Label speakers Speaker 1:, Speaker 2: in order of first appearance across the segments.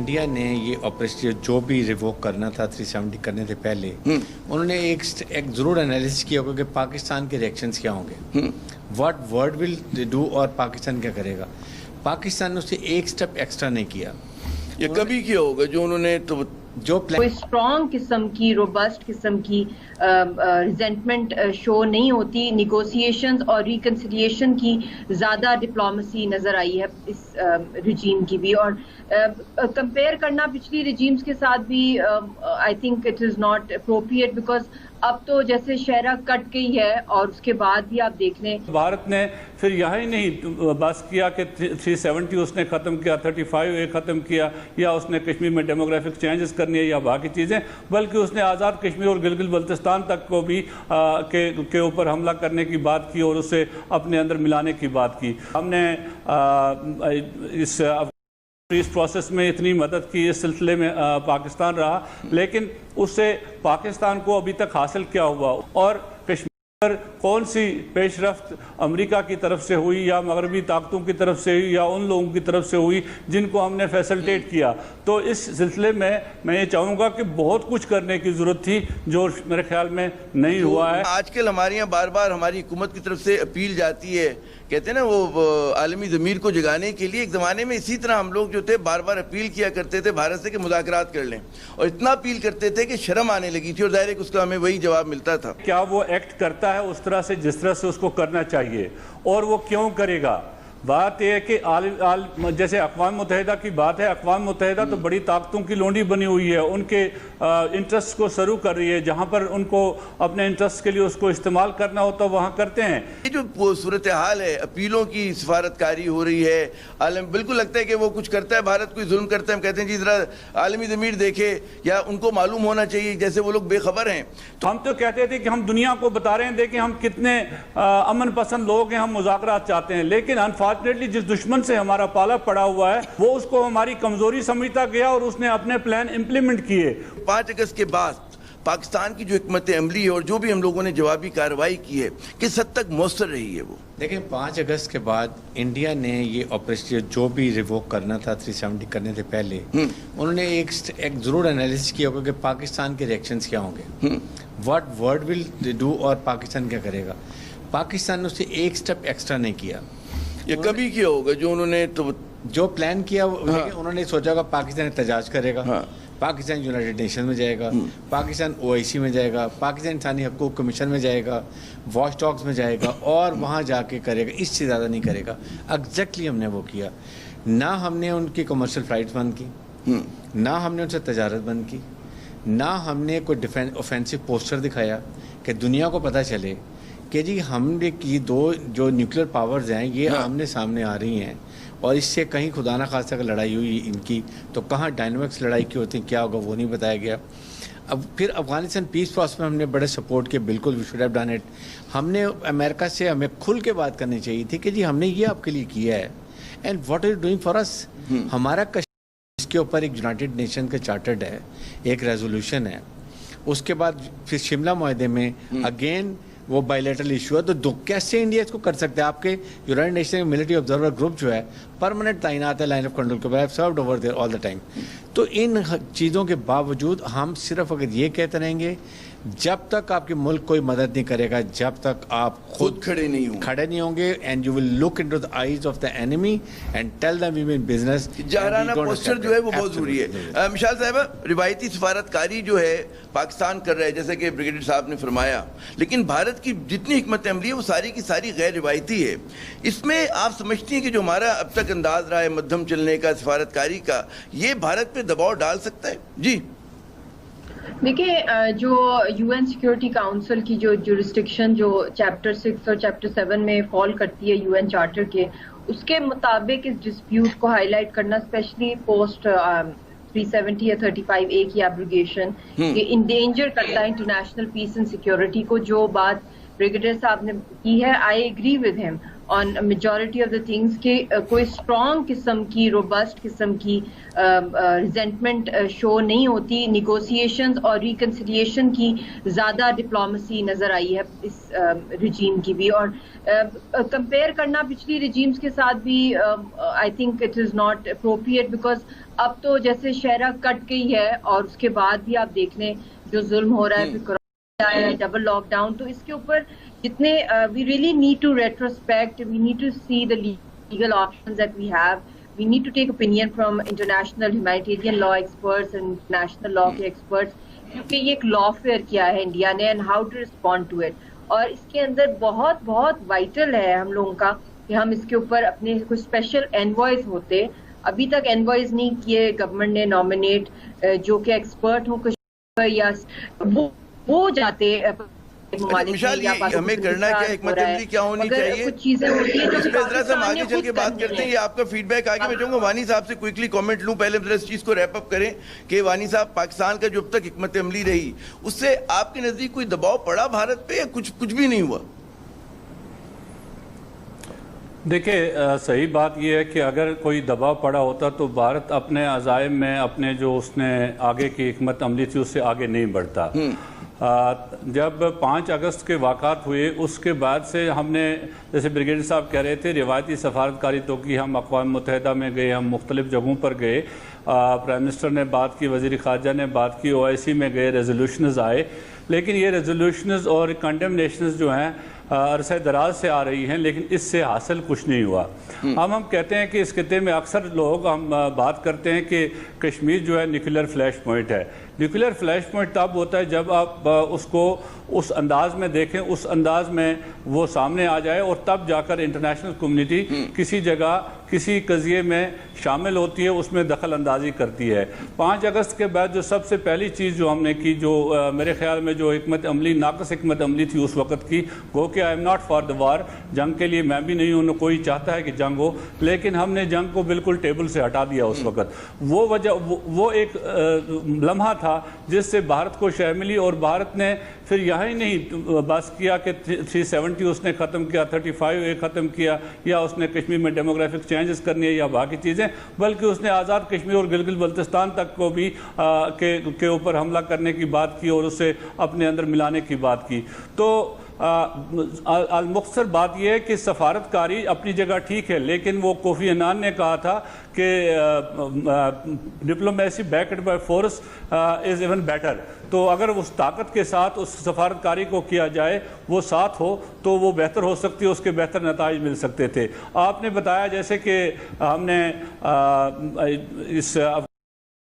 Speaker 1: India نے یہ operation جو بھی ریووک کرنا تھا 370 کرنے سے پہلے انہوں نے ایک ضرور انالیسس کیا ہوگا کہ پاکستان کے ریئیکشنز کیا ہوں گے، واٹ ورڈ ول ڈو، اور پاکستان کیا کرے گا۔ پاکستان نے اسے ایک سٹیپ ایکسٹرا نہیں کیا۔
Speaker 2: یہ کبھی کیا ہوگا جو انہوں نے تو
Speaker 3: جو کوئی اسٹرانگ قسم کی روبسٹ قسم کی ریزنٹمنٹ شو نہیں ہوتی، نیگوسیشنز اور ریکنسیلیشن کی زیادہ ڈپلومیسی نظر آئی ہے اس رجیم کی بھی، اور کمپیئر کرنا پچھلی رجیمز کے ساتھ بھی I think it is not appropriate, because اب تو جیسے شہرہ کٹ گئی ہے اور اس کے بعد بھی آپ دیکھ لیں
Speaker 4: بھارت نے پھر یہاں ہی نہیں بس کیا کہ 370 اس نے ختم کیا، 35A ختم کیا، یا اس نے کشمیر میں ڈیموگرافک چینجز کرنی ہے یا باقی چیزیں، بلکہ اس نے آزاد کشمیر اور گلگت بلتستان تک کو بھی کے اوپر حملہ کرنے کی بات کی اور اسے اپنے اندر ملانے کی بات کی۔ ہم نے اس پروسیس میں اتنی مدد کی، اس سلسلے میں پاکستان رہا، لیکن اس سے پاکستان کو ابھی تک حاصل کیا ہوا، اور کشمیر پر کون سی پیش رفت امریکہ کی طرف سے ہوئی یا مغربی طاقتوں کی طرف سے ہوئی یا ان لوگوں کی طرف سے ہوئی جن کو ہم نے فیسلٹیٹ کیا۔ تو اس سلسلے میں یہ چاہوں گا کہ بہت کچھ کرنے کی ضرورت تھی جو میرے خیال میں نہیں ہوا ہے۔
Speaker 2: آج کل ہمارے یہاں بار بار ہماری حکومت کی طرف سے اپیل جاتی ہے، کہتے ہیں نا وہ عالمی ضمیر کو جگانے کے لیے۔ ایک زمانے میں اسی طرح ہم لوگ جو تھے بار بار اپیل کیا کرتے تھے بھارت سے کہ مذاکرات کر لیں، اور اتنا اپیل کرتے تھے کہ شرم آنے لگی تھی، اور ظاہر ہے کہ اس کا ہمیں وہی جواب ملتا تھا۔
Speaker 4: کیا وہ ایکٹ کرتا ہے اس طرح سے جس طرح سے اس کو کرنا چاہیے، اور وہ کیوں کرے گا؟ بات یہ ہے کہ جیسے اقوام متحدہ کی بات ہے، اقوام متحدہ تو بڑی طاقتوں کی لونڈی بنی ہوئی ہے، ان کے انٹرسٹ کو سرو کر رہی ہے، جہاں پر ان کو اپنے انٹرسٹ کے لیے اس کو استعمال کرنا ہوتا ہے وہاں کرتے ہیں۔
Speaker 2: یہ جو صورتحال ہے، اپیلوں کی سفارتکاری ہو رہی ہے، بالکل لگتا ہے کہ وہ کچھ کرتا ہے، بھارت کوئی ظلم کرتا ہے، ہم کہتے ہیں جی ذرا عالمی ضمیر دیکھے، یا ان کو معلوم ہونا چاہیے جیسے وہ لوگ بے خبر ہیں۔
Speaker 4: ہم تو کہتے تھے کہ ہم دنیا کو بتا رہے ہیں دیکھیں ہم کتنے امن پسند لوگ ہیں، ہم مذاکرات چاہتے ہیں، لیکن انفارچونیٹلی جس دشمن سے ہمارا پالا پڑا ہوا ہے وہ اس کو ہماری کمزوری سمجھتا گیا اور اس نے اپنے پلان امپلیمنٹ کیے۔
Speaker 2: 5 اگست کے بعد پاکستان کی جو حکمت عملی ہے اور جو بھی ہم لوگوں نے جوابی کارروائی کی ہے کس حد تک مؤثر رہی ہے وہ؟
Speaker 1: دیکھیں 5 اگست کے بعد انڈیا نے یہ آپریشن جو بھی ریووک کرنا تھا 370 کرنے سے پہلے انہوں نے ایک ضرور انالیسس کیا ہوگا کہ پاکستان کے ریئیکشنز کیا ہوں گے، واٹ ورڈ ول ڈو، اور پاکستان کیا کرے گا۔ پاکستان نے اسے ایک سٹیپ ایکسٹرا نہیں کیا۔
Speaker 2: یہ کبھی کیا ہوگا جو انہوں نے تو
Speaker 1: جو پلان کیا انہوں نے سوچا ہوگا پاکستان احتجاج کرے گا، پاکستان یونائٹڈ نیشن میں جائے گا، پاکستان OIC میں جائے گا، پاکستان انسانی حقوق کمیشن میں جائے گا، واچ ڈاگز میں جائے گا، اور وہاں جا کے کرے گا، اس سے زیادہ نہیں کرے گا۔ ایگزیکٹلی ہم نے وہ کیا۔ نہ ہم نے ان کی کمرشل فلائٹس بند کی، نہ ہم نے ان سے تجارت بند کی، نہ ہم نے کوئی اوفینسو پوسٹر دکھایا کہ دنیا کو پتہ چلے کہ جی ہم نے کی دو جو نیوکلیر پاورز ہیں یہ آمنے سامنے آ رہی ہیں، اور اس سے کہیں خدا نہ خواستہ اگر لڑائی ہوئی ان کی تو کہاں ڈائنامکس لڑائی کی ہوتی ہیں، کیا ہوگا وہ نہیں بتایا گیا۔ اب پھر افغانستان پیس پروسیس میں ہم نے بڑے سپورٹ کیے، بالکل we should have done it. ہم نے امریکہ سے ہمیں کھل کے بات کرنی چاہیے تھی کہ جی ہم نے یہ آپ کے لیے کیا ہے، and what are you doing for us. ہمارا اس کے اوپر ایک یونائٹڈ نیشن کا چارٹرڈ ہے، ایک ریزولوشن ہے، اس کے بعد پھر شملہ معاہدے میں اگین وہ بائیلیٹرل ایشو ہے، تو کیسے انڈیا اس کو کر سکتے ہیں؟ آپ کے United nation military observer group جو ہے پرماننٹ تعینات ہے لائن آف کنٹرول کے بعد، served over there all the time. تو ان چیزوں کے باوجود ہم صرف اگر یہ کہتے رہیں گے جب تک آپ کے ملک کوئی مدد نہیں کرے گا، جب تک آپ
Speaker 2: خود کھڑے نہیں
Speaker 1: ہوں گے، and you will look into the eyes of the enemy and tell them we mean business.
Speaker 2: جاہرانہ پوسچر جو ہے وہ بہت ضروری ہے۔ مشال صاحبہ، روایتی سفارتکاری جو ہے پاکستان کر رہا ہے جیسا کہ بریگیڈیئر صاحب نے فرمایا، لیکن بھارت کی جتنی حکمت عملی ہے وہ ساری کی ساری غیر روایتی ہے۔ اس میں آپ سمجھتی ہیں کہ جو ہمارا اب تک انداز رہا ہے مدھم چلنے کا، سفارتکاری کا، یہ بھارت پہ دباؤ ڈال سکتا ہے؟ جی
Speaker 3: دیکھیں، جو UN سیکیورٹی کاؤنسل کی جو جورسڈکشن جو چیپٹر 6 اور چیپٹر 7 میں فال کرتی ہے UN چارٹر کے، اس کے مطابق اس ڈسپیوٹ کو ہائی لائٹ کرنا، اسپیشلی پوسٹ 370 یا 35A کی ایبروگیشن، یہ انڈینجر کرتا ہے انٹرنیشنل پیس اینڈ سیکیورٹی کو۔ جو بات بریگیڈیئر صاحب نے کی ہے، آئی ایگری ود ہم، on a majority of the things کہ کوئی strong قسم کی robust قسم کی resentment show نہیں ہوتی. negotiations اور reconciliation کی زیادہ ڈپلومسی نظر آئی ہے اس regime کی بھی. اور compare کرنا پچھلی regimes کے ساتھ بھی I think it is not appropriate because اب تو جیسے شہرہ کٹ گئی ہے اور اس کے بعد بھی آپ دیکھ لیں جو ظلم ہو رہا ہے, پھر کورونا ہے, ڈبل لاک ڈاؤن, تو اس کے اوپر جتنے we really need to retrospect, we need to see the legal options that we have, we need to take opinion from international humanitarian law experts and national law experts کیونکہ یہ ایک lawfare کیا ہے India نے and how to respond to it. اور اس کے اندر بہت بہت وائٹل ہے ہم لوگوں کا کہ ہم اس کے اوپر اپنے کچھ اسپیشل انوائز ہوتے, ابھی تک انوائز نہیں کیے گورنمنٹ نے نامنیٹ جو کہ ایکسپرٹ ہوں کشمیر یا وہ جاتے
Speaker 2: ہمیں کرنا کیا, حکمت عملی کیا ہونی چاہیے,
Speaker 3: کچھ چیزیں ہوتی ہیں
Speaker 2: اس پہ ذرا سا ہم آگے چل کے بات کرتے ہیں. یہ آپ کا فیڈ بیک آگے میں چاہوں گا وانی صاحب سے کوئکلی کامنٹ لوں. پہلے ذرا اس چیز کو ریپ اپ کریں کہ وانی صاحب پاکستان کا جو اب تک حکمت عملی رہی اس سے آپ کے نزدیک کوئی دباؤ پڑا بھارت پہ یا کچھ بھی نہیں ہوا؟
Speaker 4: دیکھیں صحیح بات یہ ہے کہ اگر کوئی دباؤ پڑا ہوتا تو بھارت اپنے عزائم میں اپنے جو اس نے آگے کی حکمت عملی تھی اس سے آگے نہیں بڑھتا. جب 5 اگست کے واقعات ہوئے اس کے بعد سے ہم نے جیسے بریگیڈیئر صاحب کہہ رہے تھے روایتی سفارتکاری تو کی, ہم اقوام متحدہ میں گئے, ہم مختلف جگہوں پر گئے, پرائم منسٹر نے بات کی, وزیر خارجہ نے بات کی, OIC میں گئے, ریزولوشنز آئے, لیکن یہ ریزولوشنز اور کنڈیمنیشنز جو ہیں عرصہ دراز سے آ رہی ہیں لیکن اس سے حاصل کچھ نہیں ہوا. ہم کہتے ہیں کہ اس خطے میں اکثر لوگ ہم بات کرتے ہیں کہ کشمیر جو ہے نیوکلیر فلیش پوائنٹ ہے. نیوکلیر فلیش پوائنٹ تب ہوتا ہے جب آپ اس کو اس انداز میں دیکھیں, اس انداز میں وہ سامنے آ جائے اور تب جا کر انٹرنیشنل کمیونٹی کسی جگہ کسی قضیے میں شامل ہوتی ہے, اس میں دخل اندازی کرتی ہے. 5 اگست کے بعد جو سب سے پہلی چیز جو ہم نے کی, جو میرے خیال میں جو حکمت عملی ناقص حکمت عملی تھی اس وقت کی, گو کہ I am not for the war, جنگ کے لیے میں بھی نہیں ہوں, کوئی چاہتا ہے کہ جنگ ہو, لیکن ہم نے جنگ کو بالکل ٹیبل سے ہٹا دیا اس وقت. وہ وجہ وہ ایک لمحہ تھا جس سے بھارت کو شے ملی اور بھارت نے پھر یہاں ہی نہیں بس کیا کہ 370 اس نے ختم کیا, 35A ختم کیا, یا اس نے کشمیر میں ڈیموگرافک چینجز کرنی ہے یا باقی چیزیں, بلکہ اس نے آزاد کشمیر اور گلگت بلتستان تک کو بھی کے اوپر حملہ کرنے کی بات کی اور اسے اپنے اندر ملانے کی بات کی. تو المختصر بات یہ ہے کہ سفارتکاری اپنی جگہ ٹھیک ہے, لیکن وہ کوفی عنان نے کہا تھا کہ diplomacy backed by force is even better. تو اگر اس طاقت کے ساتھ اس سفارتکاری کو کیا جائے, وہ ساتھ ہو, تو وہ بہتر ہو سکتی ہے, اس کے بہتر نتائج مل سکتے تھے. آپ نے بتایا جیسے کہ ہم نے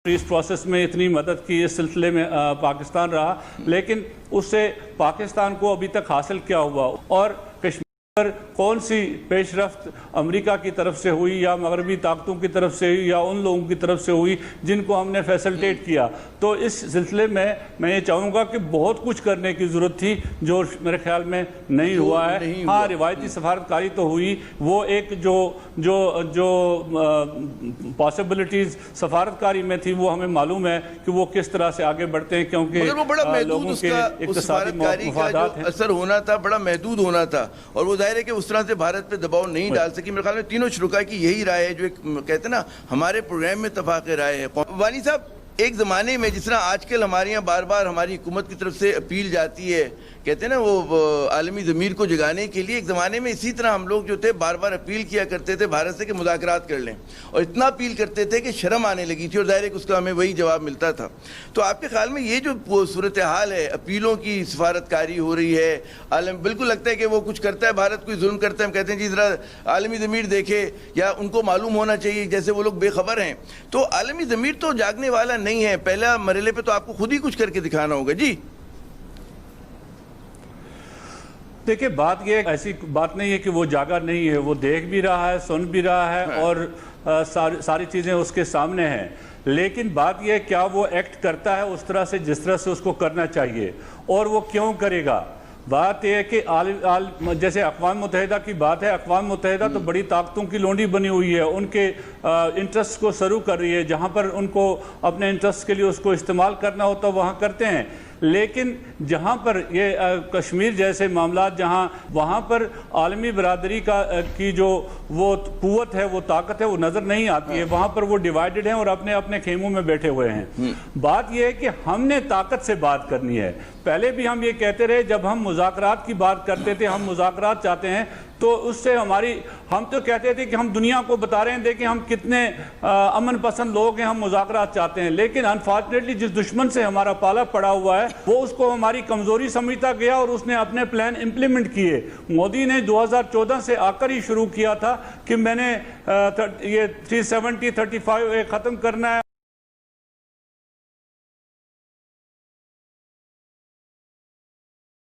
Speaker 4: اس پروسیس میں اتنی مدد کی, اس سلسلے میں پاکستان رہا, لیکن اس سے پاکستان کو ابھی تک حاصل کیا ہوا اور کشمیر پر کون سی پیش رفت امریکہ کی طرف سے ہوئی یا مغربی طاقتوں کی طرف سے ہوئی یا ان لوگوں کی طرف سے ہوئی جن کو ہم نے فیسلٹیٹ کیا. تو اس سلسلے میں یہ چاہوں گا کہ بہت کچھ کرنے کی ضرورت تھی جو میرے خیال میں نہیں ہوا ہے. ہاں روایتی سفارتکاری تو ہوئی, وہ ایک جو پاسبلٹیز سفارتکاری میں تھی وہ ہمیں معلوم ہے کہ وہ کس طرح سے آگے بڑھتے ہیں, کیونکہ لوگوں کے اقتصادی مفادات ہیں.
Speaker 2: اثر ہونا تھا بڑا محدود ہونا تھا, اور وہ ظاہر ہے کہ اس طرح سے بھارت پہ دباؤ نہیں ڈال سکی. میرے خیال میں تینوں شرکاء کی یہی رائے ہے جو ایک کہتے ہیں نا ہمارے پروگرام میں اتفاق رائے ہے. وانی صاحب, ایک زمانے میں جس طرح آج کل ہمارے یہاں بار بار ہماری حکومت کی طرف سے اپیل جاتی ہے, کہتے ہیں نا وہ عالمی ضمیر کو جگانے کے لیے, ایک زمانے میں اسی طرح ہم لوگ جو تھے بار بار اپیل کیا کرتے تھے بھارت سے کہ مذاکرات کر لیں, اور اتنا اپیل کرتے تھے کہ شرم آنے لگی تھی, اور ظاہر ہے کہ اس کا ہمیں وہی جواب ملتا تھا. تو آپ کے خیال میں یہ جو صورتحال ہے, اپیلوں کی سفارتکاری ہو رہی ہے, بالکل لگتا ہے کہ وہ کچھ کرتا ہے بھارت, کوئی ظلم کرتا ہے, ہم کہتے ہیں جی ذرا عالمی ضمیر دیکھے, یا ان کو معلوم ہونا چاہیے جیسے وہ لوگ بے خبر ہیں. تو عالمی ضمیر تو جاگنے والا نہیں ہے, پہلا مرحلے پہ تو آپ کو خود ہی کچھ کر کے دکھانا ہوگا. جی
Speaker 4: دیکھیں, بات یہ ایسی بات نہیں ہے کہ وہ جاگا نہیں ہے, وہ دیکھ بھی رہا ہے, سن بھی رہا ہے, اور ساری چیزیں اس کے سامنے ہیں, لیکن بات یہ کیا وہ ایکٹ کرتا ہے اس طرح سے جس طرح سے اس کو کرنا چاہیے, اور وہ کیوں کرے گا. بات یہ ہے کہ جیسے اقوام متحدہ کی بات ہے, اقوام متحدہ تو بڑی طاقتوں کی لونڈی بنی ہوئی ہے, ان کے انٹرسٹ کو سرو کر رہی ہے, جہاں پر ان کو اپنے انٹرسٹ کے لیے اس کو استعمال کرنا ہوتا وہاں کرتے ہیں. لیکن جہاں پر یہ کشمیر جیسے معاملات جہاں وہاں پر عالمی برادری کی جو وہ قوت ہے وہ طاقت ہے وہ نظر نہیں آتی ہے، وہاں پر وہ ڈیوائیڈڈ ہیں اور اپنے اپنے خیموں میں بیٹھے ہوئے ہیں۔ بات یہ ہے کہ ہم نے طاقت سے بات کرنی ہے۔ پہلے بھی ہم یہ کہتے رہے جب ہم مذاکرات کی بات کرتے تھے، ہم مذاکرات چاہتے ہیں تو اس سے ہم تو کہتے تھے کہ ہم دنیا کو بتا رہے ہیں دیکھیں ہم کتنے امن پسند لوگ ہیں، ہم مذاکرات چاہتے ہیں، لیکن انفارچونیٹلی جس دشمن سے ہمارا پالا پڑا ہوا ہے وہ اس کو ہماری کمزوری سمجھتا گیا اور اس نے اپنے پلان امپلیمنٹ کیے۔ مودی نے 2014 سے آ کر ہی شروع کیا تھا کہ میں نے یہ 370 35 ختم کرنا ہے۔